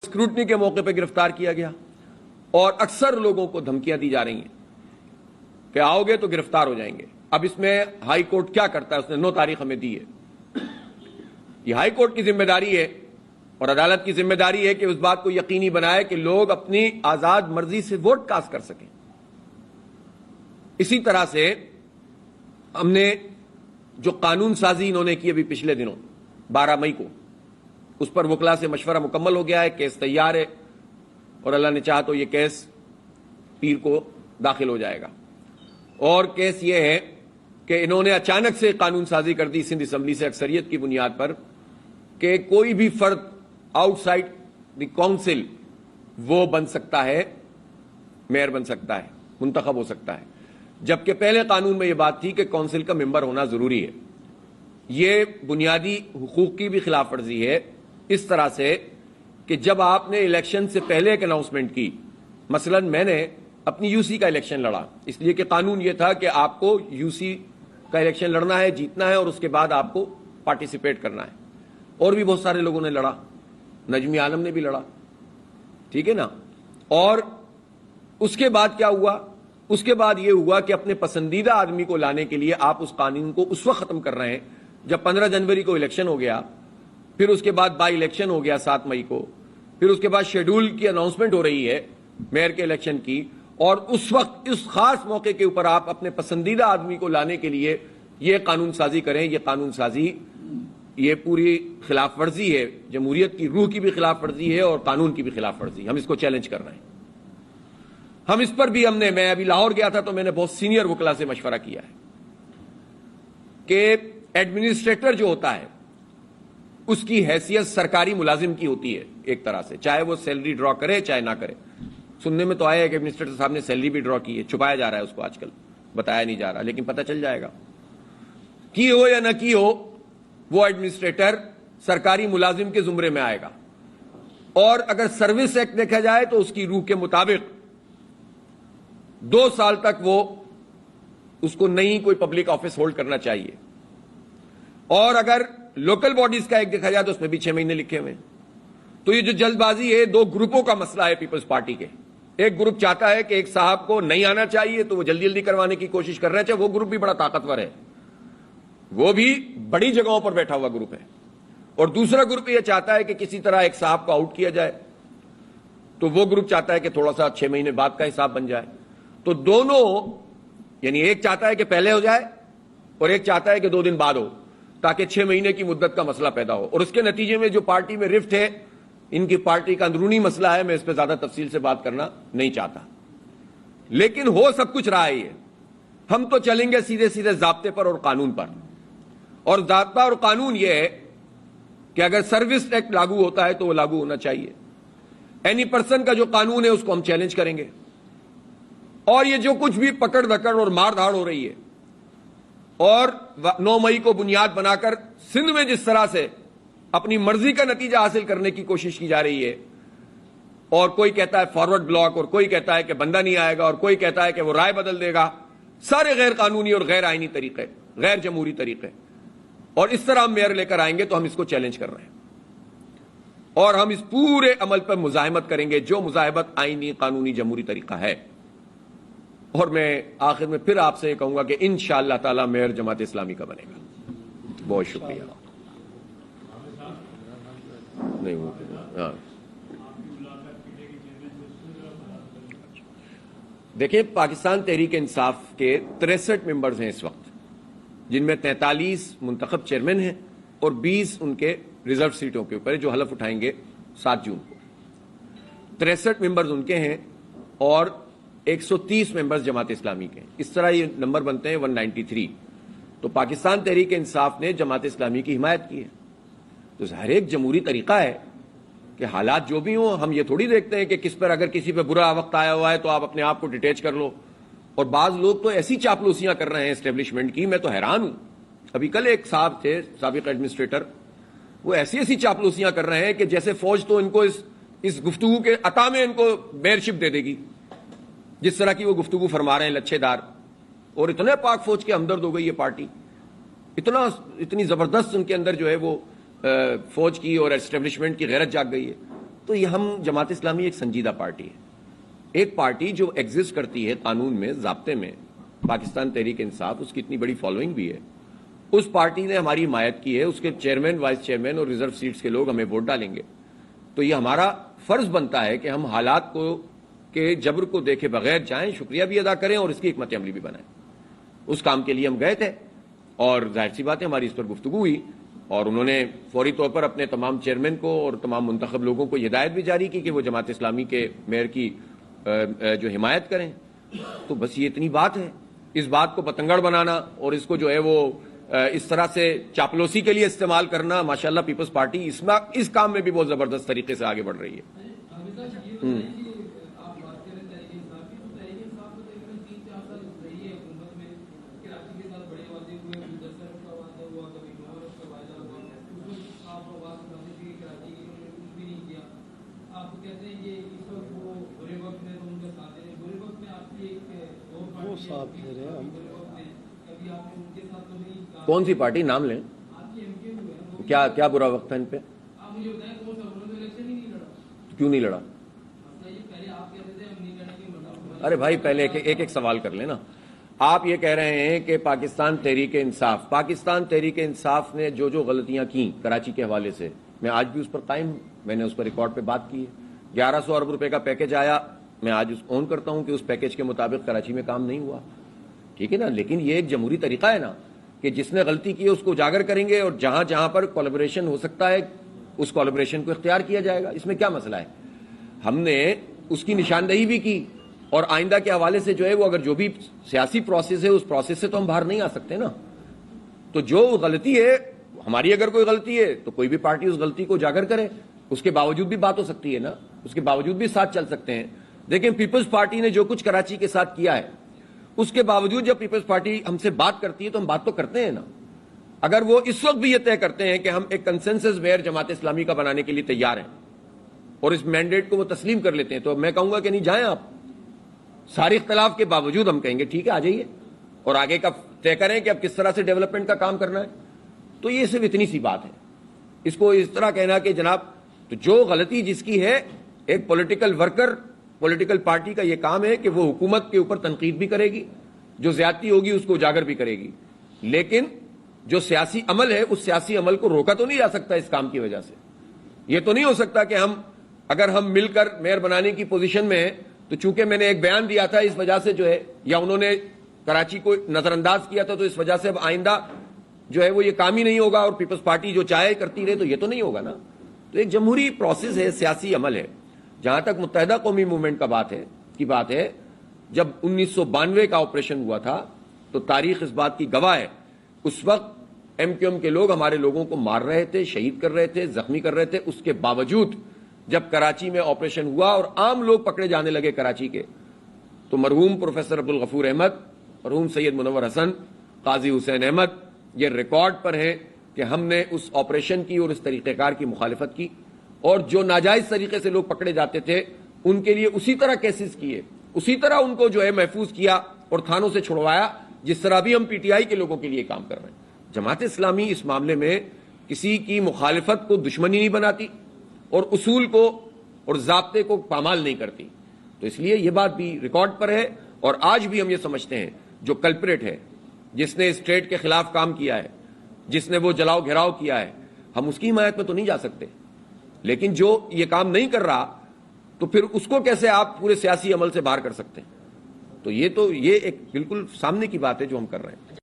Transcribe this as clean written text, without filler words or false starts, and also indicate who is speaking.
Speaker 1: Scrutiny کے موقع پہ گرفتار کیا گیا اور اکثر لوگوں کو دھمکیاں دی جا رہی ہیں کہ آؤ گے تو گرفتار ہو جائیں گے. اب اس میں ہائی کورٹ کیا کرتا ہے؟ اس نے 9 تاریخ ہمیں دی ہے. یہ ہائی کورٹ کی ذمہ داری ہے اور عدالت کی ذمہ داری ہے کہ اس بات کو یقینی بنائے کہ لوگ اپنی آزاد مرضی سے ووٹ کاسٹ کر سکیں. اسی طرح سے ہم نے جو قانون سازی انہوں نے کی ابھی پچھلے دنوں 12 مئی کو، اس پر وکلا سے مشورہ مکمل ہو گیا ہے، کیس تیار ہے اور اللہ نے چاہا تو یہ کیس پیر کو داخل ہو جائے گا. اور کیس یہ ہے کہ انہوں نے اچانک سے قانون سازی کر دی سندھ اسمبلی سے اکثریت کی بنیاد پر کہ کوئی بھی فرد آؤٹ سائڈ دی کونسل وہ بن سکتا ہے، میئر بن سکتا ہے، منتخب ہو سکتا ہے، جبکہ پہلے قانون میں یہ بات تھی کہ کونسل کا ممبر ہونا ضروری ہے. یہ بنیادی حقوق کی بھی خلاف ورزی ہے اس طرح سے کہ جب آپ نے الیکشن سے پہلے ایک اناؤنسمنٹ کی، مثلا میں نے اپنی یو سی کا الیکشن لڑا اس لیے کہ قانون یہ تھا کہ آپ کو یو سی کا الیکشن لڑنا ہے، جیتنا ہے اور اس کے بعد آپ کو پارٹیسپیٹ کرنا ہے. اور بھی بہت سارے لوگوں نے لڑا، نجمی عالم نے بھی لڑا، ٹھیک ہے نا. اور اس کے بعد کیا ہوا؟ اس کے بعد یہ ہوا کہ اپنے پسندیدہ آدمی کو لانے کے لیے آپ اس قانون کو اس وقت ختم کر رہے ہیں جب 15 جنوری کو الیکشن ہو گیا، پھر اس کے بعد بائی الیکشن ہو گیا 7 مئی کو، پھر اس کے بعد شیڈول کی اناؤنسمنٹ ہو رہی ہے میئر کے الیکشن کی، اور اس وقت اس خاص موقع کے اوپر آپ اپنے پسندیدہ آدمی کو لانے کے لیے یہ قانون سازی کریں. یہ قانون سازی یہ پوری خلاف ورزی ہے، جمہوریت کی روح کی بھی خلاف ورزی ہے اور قانون کی بھی خلاف ورزی. ہم اس کو چیلنج کر رہے ہیں. ہم اس پر بھی میں ابھی لاہور گیا تھا تو میں نے بہت سینئر وکلا سے مشورہ کیا ہے کہ ایڈمنسٹریٹر جو ہوتا ہے اس کی حیثیت سرکاری ملازم کی ہوتی ہے ایک طرح سے، چاہے وہ سیلری ڈرا کرے چاہے نہ کرے. سننے میں تو آیا ہے کہ ایڈمنسٹریٹر صاحب نے سیلری بھی ڈرا کی ہے، چھپایا جا رہا ہے اس کو، آج کل بتایا نہیں جا رہا، لیکن پتہ چل جائے گا. کی ہو یا نہ کی ہو، وہ ایڈمنسٹریٹر سرکاری ملازم کے زمرے میں آئے گا. اور اگر سروس ایکٹ دیکھا جائے تو اس کی روح کے مطابق 2 سال تک وہ اس کو نہیں کوئی پبلک آفس ہولڈ کرنا چاہیے. اور اگر لوکل باڈیز کا ایک دیکھا جائے تو اس میں بھی 6 مہینے لکھے ہوئے ہیں. تو یہ جو جلد بازی ہے 2 گروپوں کا مسئلہ ہے پیپلز پارٹی کے. ایک گروپ چاہتا ہے کہ ایک صاحب کو نہیں آنا چاہیے تو وہ جلدی جلدی کروانے کی کوشش کر رہے ہیں، چاہے وہ گروپ بھی بڑا طاقتور ہے، وہ بھی بڑی جگہوں پر بیٹھا ہوا گروپ ہے. اور دوسرا گروپ یہ چاہتا ہے کہ کسی طرح ایک صاحب کو آؤٹ کیا جائے، تو وہ گروپ چاہتا ہے کہ تھوڑا سا 6 مہینے بعد کا حساب بن جائے. تو دونوں، یعنی ایک چاہتا ہے کہ پہلے ہو جائے اور ایک چاہتا ہے کہ 2 دن بعد ہو، تاکہ 6 مہینے کی مدت کا مسئلہ پیدا ہو. اور اس کے نتیجے میں جو پارٹی میں رفٹ ہے، ان کی پارٹی کا اندرونی مسئلہ ہے، میں اس پہ زیادہ تفصیل سے بات کرنا نہیں چاہتا. لیکن ہو سب کچھ رہا ہے. ہم تو چلیں گے سیدھے سیدھے ضابطے پر اور قانون پر. اور ضابطہ اور قانون یہ ہے کہ اگر سروس ایکٹ لاگو ہوتا ہے تو وہ لاگو ہونا چاہیے. اینی پرسن کا جو قانون ہے اس کو ہم چیلنج کریں گے. اور یہ جو کچھ بھی پکڑ دھکڑ اور مار دھاڑ ہو رہی ہے، اور 9 مئی کو بنیاد بنا کر سندھ میں جس طرح سے اپنی مرضی کا نتیجہ حاصل کرنے کی کوشش کی جا رہی ہے، اور کوئی کہتا ہے فارورڈ بلاک، اور کوئی کہتا ہے کہ بندہ نہیں آئے گا، اور کوئی کہتا ہے کہ وہ رائے بدل دے گا، سارے غیر قانونی اور غیر آئینی طریقے، غیر جمہوری طریقے. اور اس طرح ہم میئر لے کر آئیں گے تو ہم اس کو چیلنج کر رہے ہیں. اور ہم اس پورے عمل پر مزاحمت کریں گے جو مزاحمت آئینی قانونی جمہوری طریقہ ہے. اور میں آخر میں پھر آپ سے یہ کہوں گا کہ انشاءاللہ تعالی میئر جماعت اسلامی کا بنے گا. بہت شکریہ. نہیں دیکھیں، پاکستان تحریک انصاف کے 63 ممبرز ہیں اس وقت، جن میں 43 منتخب چیئرمین ہیں اور 20 ان کے ریزرو سیٹوں کے اوپر جو حلف اٹھائیں گے 7 جون کو. 63 ممبرز ان کے ہیں اور 130 ممبرز جماعت اسلامی کے ہیں. اس طرح یہ نمبر بنتے ہیں 193. تو پاکستان تحریک انصاف نے جماعت اسلامی کی حمایت کی ہے. تو ہر ایک جمہوری طریقہ ہے کہ حالات جو بھی ہوں، ہم یہ تھوڑی دیکھتے ہیں کہ کس پر اگر کسی پہ برا وقت آیا ہوا ہے تو آپ اپنے آپ کو ڈیٹیچ کر لو. اور بعض لوگ تو ایسی چاپلوسیاں کر رہے ہیں اسٹیبلشمنٹ کی، میں تو حیران ہوں. ابھی کل ایک صاحب تھے سابق ایڈمنسٹریٹر، وہ ایسی چاپلوسیاں کر رہے ہیں کہ جیسے فوج تو ان کو اس گفتگو کے عطا میں ان کو میئرشپ دے دے گی، جس طرح کی وہ گفتگو فرما رہے ہیں لچھے دار. اور اتنے پاک فوج کے ہمدرد ہو گئی یہ پارٹی، اتنی زبردست ان کے اندر جو ہے وہ فوج کی اور اسٹیبلشمنٹ کی غیرت جاگ گئی ہے. تو یہ ہم جماعت اسلامی ایک سنجیدہ پارٹی ہے، ایک پارٹی جو ایگزسٹ کرتی ہے قانون میں، ضابطے میں، پاکستان تحریک انصاف، اس کی اتنی بڑی فالوئنگ بھی ہے، اس پارٹی نے ہماری حمایت کی ہے، اس کے چیئرمین، وائس چیئرمین اور ریزرو سیٹس کے لوگ ہمیں ووٹ ڈالیں گے، تو یہ ہمارا فرض بنتا ہے کہ ہم حالات کو کے جبر کو دیکھے بغیر جائیں، شکریہ بھی ادا کریں اور اس کی حکمت عملی بھی بنائیں۔ اس کام کے لیے ہم گئے تھے اور ظاہر سی بات ہے ہماری اس پر گفتگو ہوئی، اور انہوں نے فوری طور پر اپنے تمام چیئرمین کو اور تمام منتخب لوگوں کو ہدایت بھی جاری کی کہ وہ جماعت اسلامی کے میئر کی جو حمایت کریں۔ تو بس یہ اتنی بات ہے، اس بات کو پتنگڑ بنانا اور اس کو جو ہے وہ اس طرح سے چاپلوسی کے لیے استعمال کرنا، ماشاءاللہ پیپلز پارٹی اس کام میں بھی بہت زبردست طریقے سے آگے بڑھ رہی ہے۔ کون سی پارٹی؟ نام لیں، کیا برا وقت تھا ان پہ؟ کیوں نہیں لڑا؟ ارے بھائی پہلے ایک سوال کر لیں نا۔ آپ یہ کہہ رہے ہیں کہ پاکستان تحریک انصاف نے جو غلطیاں کی کراچی کے حوالے سے، میں آج بھی اس پر قائم ہوں، میں نے اس پر ریکارڈ پہ بات کی ہے۔ 1100 ارب روپے کا پیکج آیا، میں آج اون کرتا ہوں کہ اس پیکج کے مطابق کراچی میں کام نہیں ہوا، ٹھیک ہے نا، لیکن یہ ایک جمہوری طریقہ ہے نا کہ جس نے غلطی کی اس کو اجاگر کریں گے اور جہاں پر کولیبریشن ہو سکتا ہے اس کولیبریشن کو اختیار کیا جائے گا، اس میں کیا مسئلہ ہے؟ ہم نے اس کی نشاندہی بھی کی، اور آئندہ کے حوالے سے جو ہے وہ اگر جو بھی سیاسی پروسیس ہے اس پروسیس سے تو ہم باہر نہیں آ سکتے نا، تو جو غلطی ہے ہماری، اگر کوئی غلطی ہے تو کوئی بھی پارٹی اس غلطی کو اجاگر کرے، اس کے باوجود بھی بات ہو سکتی ہے نا، اس کے باوجود بھی ساتھ چل سکتے ہیں۔ دیکھیں پیپلز پارٹی نے جو کچھ کراچی کے ساتھ کیا ہے، اس کے باوجود جب پیپلز پارٹی ہم سے بات کرتی ہے تو ہم بات تو کرتے ہیں نا۔ اگر وہ اس وقت بھی یہ طے کرتے ہیں کہ ہم ایک کنسنسس میئر جماعت اسلامی کا بنانے کے لیے تیار ہیں اور اس مینڈیٹ کو وہ تسلیم کر لیتے ہیں، تو میں کہوں گا کہ نہیں، جائیں آپ، سارے اختلاف کے باوجود ہم کہیں گے ٹھیک ہے آ جائیے اور آگے کا طے کریں کہ اب کس طرح سے ڈیولپمنٹ کا کام کرنا ہے۔ تو یہ صرف اتنی سی بات ہے، اس کو اس طرح کہنا کہ جناب، تو جو غلطی جس کی ہے، ایک پولیٹیکل ورکر، پولیٹیکل پارٹی کا یہ کام ہے کہ وہ حکومت کے اوپر تنقید بھی کرے گی، جو زیادتی ہوگی اس کو اجاگر بھی کرے گی، لیکن جو سیاسی عمل ہے اس سیاسی عمل کو روکا تو نہیں جا سکتا اس کام کی وجہ سے۔ یہ تو نہیں ہو سکتا کہ اگر ہم مل کر میئر بنانے کی پوزیشن میں ہیں تو چونکہ میں نے ایک بیان دیا تھا اس وجہ سے جو ہے، یا انہوں نے کراچی کو نظر انداز کیا تھا تو اس وجہ سے اب آئندہ جو ہے وہ یہ کام ہی نہیں ہوگا اور پیپلز پارٹی جو چاہے کرتی رہے، تو یہ تو نہیں ہوگا نا۔ تو ایک جمہوری پروسیس ہے، سیاسی عمل ہے۔ جہاں تک متحدہ قومی موومنٹ کا بات ہے، جب 1992 کا آپریشن ہوا تھا تو تاریخ اس بات کی گواہ ہے، اس وقت ایم کیو ایم کے لوگ ہمارے لوگوں کو مار رہے تھے، شہید کر رہے تھے، زخمی کر رہے تھے، اس کے باوجود جب کراچی میں آپریشن ہوا اور عام لوگ پکڑے جانے لگے کراچی کے، تو مرحوم پروفیسر عبدالغفور احمد، مرحوم سید منور حسن، قاضی حسین احمد، یہ ریکارڈ پر ہے کہ ہم نے اس آپریشن کی اور اس طریقہ کار کی مخالفت کی، اور جو ناجائز طریقے سے لوگ پکڑے جاتے تھے ان کے لیے اسی طرح کیسز کیے، اسی طرح ان کو جو ہے محفوظ کیا اور تھانوں سے چھڑوایا، جس طرح بھی ہم پی ٹی آئی کے لوگوں کے لیے کام کر رہے ہیں۔ جماعت اسلامی اس معاملے میں کسی کی مخالفت کو دشمنی نہیں بناتی اور اصول کو اور ضابطے کو پامال نہیں کرتی، تو اس لیے یہ بات بھی ریکارڈ پر ہے، اور آج بھی ہم یہ سمجھتے ہیں جو کلپریٹ ہے، جس نے اسٹیٹ کے خلاف کام کیا ہے، جس نے وہ جلاؤ گھیراؤ کیا ہے، ہم اس کی حمایت میں تو نہیں جا سکتے، لیکن جو یہ کام نہیں کر رہا تو پھر اس کو کیسے آپ پورے سیاسی عمل سے باہر کر سکتے ہیں؟ تو یہ ایک بالکل سامنے کی بات ہے جو ہم کر رہے ہیں۔